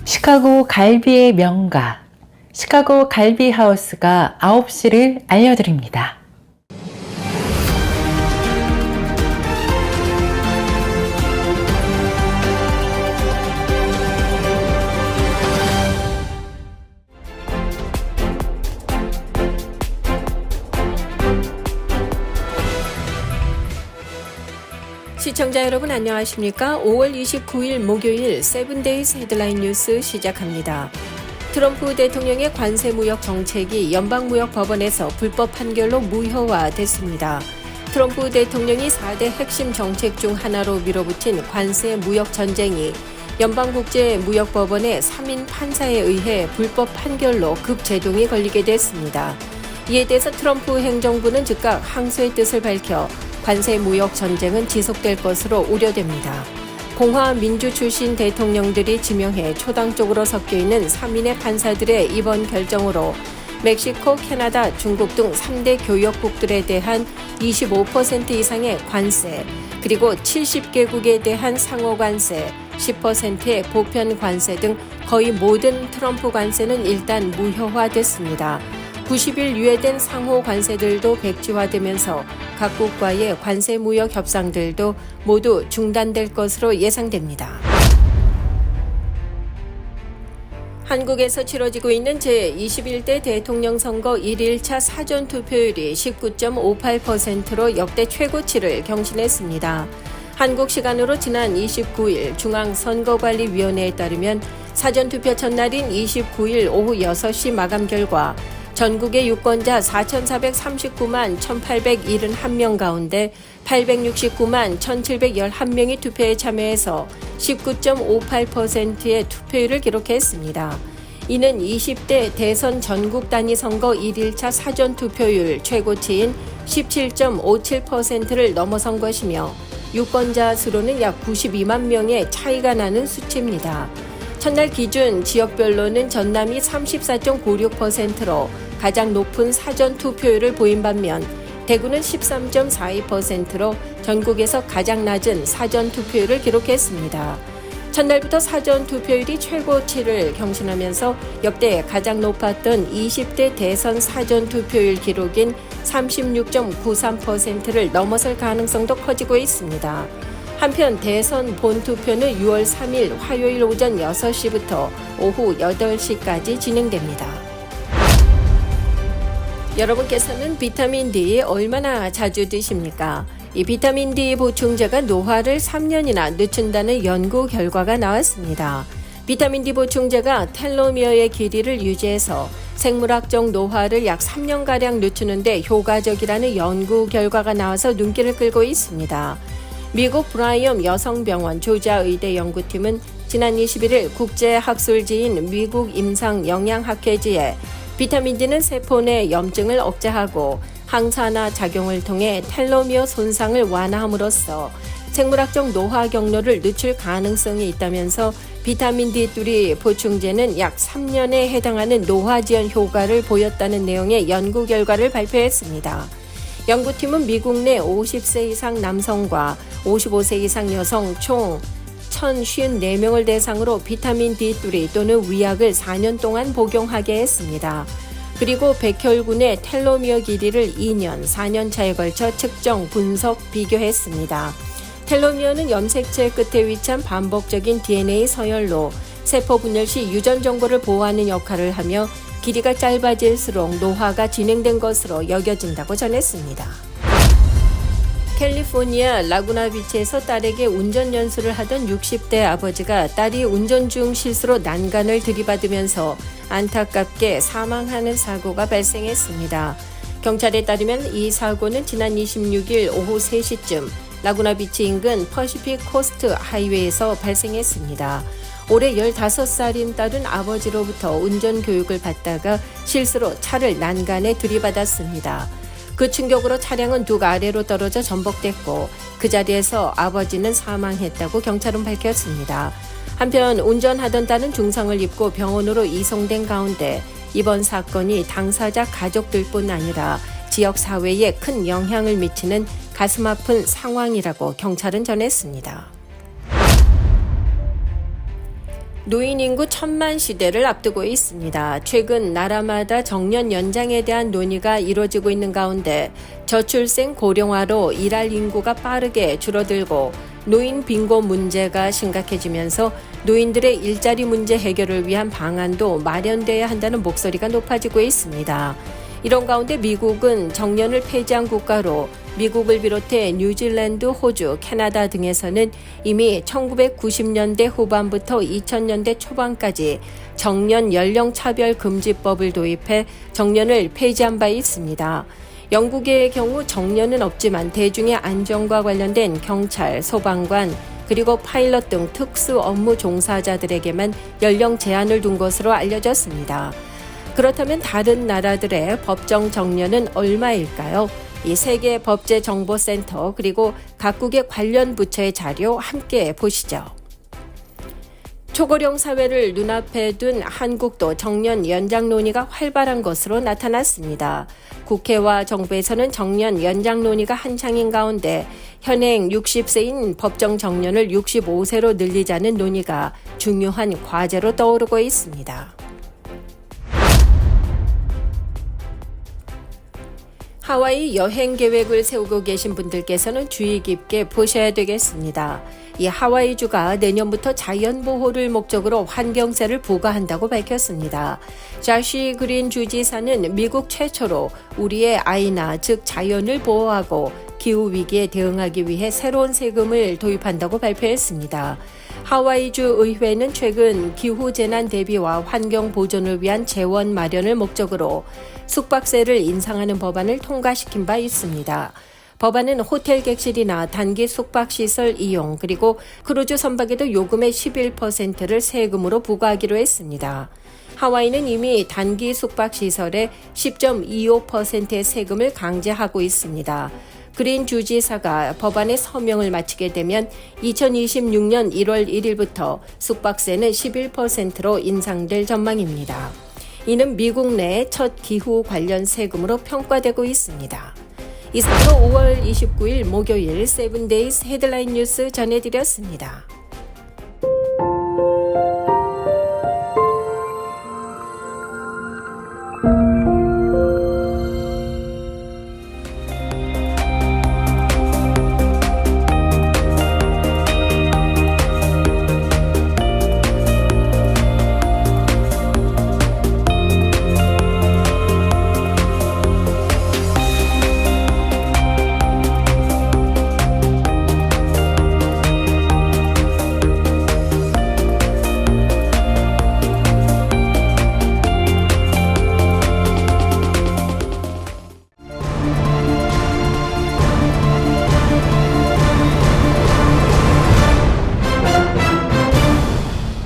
시카고 갈비의 명가, 시카고 갈비 하우스가 9시를 알려드립니다. 시청자 여러분 안녕하십니까? 5월 29일 목요일 세븐데이즈 헤드라인 뉴스 시작합니다. 트럼프 대통령의 관세무역 정책이 연방무역법원에서 불법 판결로 무효화됐습니다. 트럼프 대통령이 4대 핵심 정책 중 하나로 밀어붙인 관세 무역 전쟁이 연방국제무역법원의 3인 판사에 의해 불법 판결로 급제동이 걸리게 됐습니다. 이에 대해서 트럼프 행정부는 즉각 항소의 뜻을 밝혀 관세 무역 전쟁은 지속될 것으로 우려됩니다. 공화 민주 출신 대통령들이 지명해 초당적으로 섞여 있는 3인의 판사들의 이번 결정으로 멕시코, 캐나다, 중국 등 3대 교역국들에 대한 25% 이상의 관세, 그리고 70개국에 대한 상호 관세, 10%의 보편 관세 등 거의 모든 트럼프 관세는 일단 무효화됐습니다. 90일 유예된 상호 관세들도 백지화되면서 각국과의 관세 무역 협상들도 모두 중단될 것으로 예상됩니다. 한국에서 치러지고 있는 제21대 대통령 선거 1일차 사전 투표율이 19.58%로 역대 최고치를 경신했습니다. 한국 시간으로 지난 29일 중앙선거관리위원회에 따르면 사전투표 첫날인 29일 오후 6시 마감 결과 전국의 유권자 4,439만 1,871명 가운데 869만 1,711명이 투표에 참여해서 19.58%의 투표율을 기록했습니다. 이는 20대 대선 전국 단위 선거 1일차 사전 투표율 최고치인 17.57%를 넘어선 것이며 유권자 수로는 약 92만 명의 차이가 나는 수치입니다. 첫날 기준 지역별로는 전남이 34.96%로 가장 높은 사전 투표율을 보인 반면 대구는 13.42%로 전국에서 가장 낮은 사전 투표율을 기록했습니다. 첫날부터 사전 투표율이 최고치를 경신하면서 역대 가장 높았던 20대 대선 사전 투표율 기록인 36.93%를 넘어설 가능성도 커지고 있습니다. 한편 대선 본투표는 6월 3일 화요일 오전 6시부터 오후 8시까지 진행됩니다. 여러분께서는 비타민 D 얼마나 자주 드십니까? 이 비타민 D 보충제가 노화를 3년이나 늦춘다는 연구 결과가 나왔습니다. 비타민 D 보충제가 텔로미어의 길이를 유지해서 생물학적 노화를 약 3년가량 늦추는 데 효과적이라는 연구 결과가 나와서 눈길을 끌고 있습니다. 미국 브라이엄 여성병원 조지아의대 연구팀은 지난 21일 국제학술지인 미국 임상영양학회지에 비타민 D는 세포 내 염증을 억제하고 항산화 작용을 통해 텔로미어 손상을 완화함으로써 생물학적 노화 경로를 늦출 가능성이 있다면서 비타민 D3 보충제는 약 3년에 해당하는 노화 지연 효과를 보였다는 내용의 연구 결과를 발표했습니다. 연구팀은 미국 내 50세 이상 남성과 55세 이상 여성 총 1,054명을 대상으로 비타민 D3 또는 위약을 4년 동안 복용하게 했습니다. 그리고 백혈군의 텔로미어 길이를 2년, 4년 차에 걸쳐 측정, 분석, 비교했습니다. 텔로미어는 염색체 끝에 위치한 반복적인 DNA 서열로 세포 분열 시 유전 정보를 보호하는 역할을 하며 길이가 짧아질수록 노화가 진행된 것으로 여겨진다고 전했습니다. 캘리포니아 라구나비치에서 딸에게 운전 연수를 하던 60대 아버지가 딸이 운전 중 실수로 난간을 들이받으면서 안타깝게 사망하는 사고가 발생했습니다. 경찰에 따르면 이 사고는 지난 26일 오후 3시쯤 라구나비치 인근 퍼시픽 코스트 하이웨이에서 발생했습니다. 올해 15살인 딸은 아버지로부터 운전 교육을 받다가 실수로 차를 난간에 들이받았습니다. 그 충격으로 차량은 둑 아래로 떨어져 전복됐고 그 자리에서 아버지는 사망했다고 경찰은 밝혔습니다. 한편 운전하던 딸은 중상을 입고 병원으로 이송된 가운데 이번 사건이 당사자 가족들뿐 아니라 지역 사회에 큰 영향을 미치는 가슴 아픈 상황이라고 경찰은 전했습니다. 노인 인구 1000만 시대를 앞두고 있습니다. 최근 나라마다 정년 연장에 대한 논의가 이루어지고 있는 가운데 저출생 고령화로 일할 인구가 빠르게 줄어들고 노인 빈곤 문제가 심각해지면서 노인들의 일자리 문제 해결을 위한 방안도 마련돼야 한다는 목소리가 높아지고 있습니다. 이런 가운데 미국은 정년을 폐지한 국가로 미국을 비롯해 뉴질랜드, 호주, 캐나다 등에서는 이미 1990년대 후반부터 2000년대 초반까지 정년 연령 차별 금지법을 도입해 정년을 폐지한 바 있습니다. 영국의 경우 정년은 없지만 대중의 안전과 관련된 경찰, 소방관, 그리고 파일럿 등 특수 업무 종사자들에게만 연령 제한을 둔 것으로 알려졌습니다. 그렇다면 다른 나라들의 법정 정년은 얼마일까요? 이 세계법제정보센터 그리고 각국의 관련 부처의 자료 함께 보시죠. 초고령 사회를 눈앞에 둔 한국도 정년 연장 논의가 활발한 것으로 나타났습니다. 국회와 정부에서는 정년 연장 논의가 한창인 가운데 현행 60세인 법정 정년을 65세로 늘리자는 논의가 중요한 과제로 떠오르고 있습니다. 하와이 여행 계획을 세우고 계신 분들께서는 주의 깊게 보셔야 되겠습니다. 이 하와이주가 내년부터 자연보호를 목적으로 환경세를 부과한다고 밝혔습니다. 자시 그린 주지사는 미국 최초로 우리의 아이나 즉 자연을 보호하고 기후위기에 대응하기 위해 새로운 세금을 도입한다고 발표했습니다. 하와이주 의회는 최근 기후재난 대비와 환경 보존을 위한 재원 마련을 목적으로 숙박세를 인상하는 법안을 통과시킨 바 있습니다. 법안은 호텔 객실이나 단기 숙박시설 이용 그리고 크루즈 선박에도 요금의 11%를 세금으로 부과하기로 했습니다. 하와이는 이미 단기 숙박시설에 10.25%의 세금을 강제하고 있습니다. 그린 주지사가 법안의 서명을 마치게 되면 2026년 1월 1일부터 숙박세는 11%로 인상될 전망입니다. 이는 미국 내 첫 기후 관련 세금으로 평가되고 있습니다. 이상으로 5월 29일 목요일 세븐데이즈 헤드라인 뉴스 전해드렸습니다.